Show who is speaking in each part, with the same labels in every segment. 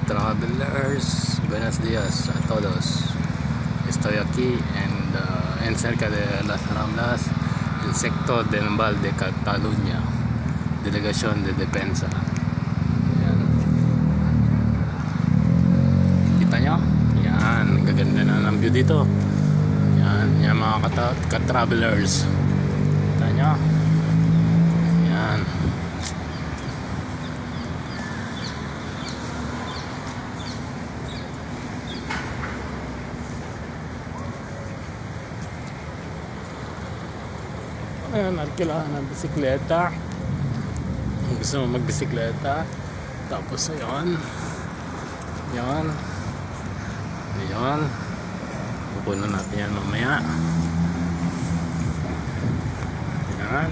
Speaker 1: travelers, buenos días a todos. Estoy aquí en cerca de Las Ramblas, el sector de Nambal de Cataluña, delegación de Depensa. Yan. Kita nyo? Yan, gaganda na ng view dito. Yan, yan mga ka-travelers. Kita nyo? Yan. Ayan, nagkilaan ng bisikleta. Kung gusto mo magbisikleta, tapos ayan, ayan, pupunan natin yan mamaya. Ayan,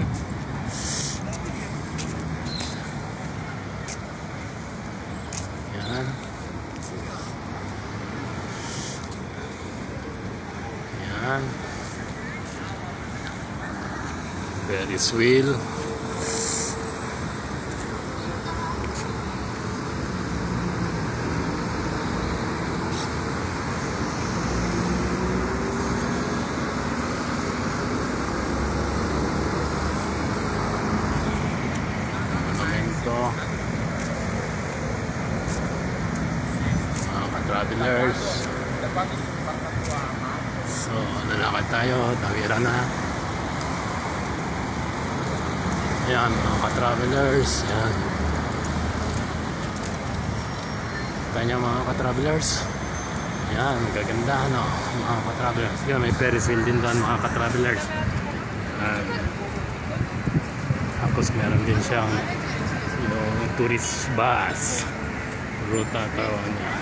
Speaker 1: ayan, ayan. Ferris wheel. Monumento. Mga ka-travelers. So, lalakad tayo. Tawira na. Ayan, mga ka-travelers. Ayan. Kanya mga ka-travelers. Ayan, gaganda, no? Mga ka-travelers. Ayan, may Ferris wheel din doon, mga ka-travelers. Tapos meron din siyang yung tourist bus. Ruta tawag niya.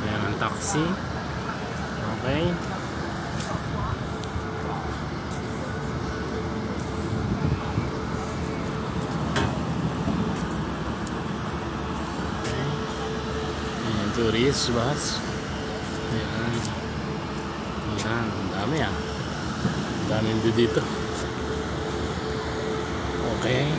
Speaker 1: Ayan ang taxi. Okay. Ayan, tourist bus. Ayan. Ayan, ang dami ah. Ang daming dito. Okay.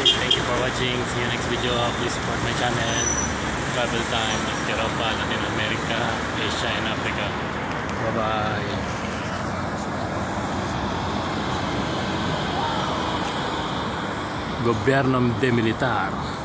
Speaker 1: Thank you for watching. See you next video. Please support my channel. Travel Time, Europa, Latin America, Asia and Africa. Bye bye. Gobyerno de Militar.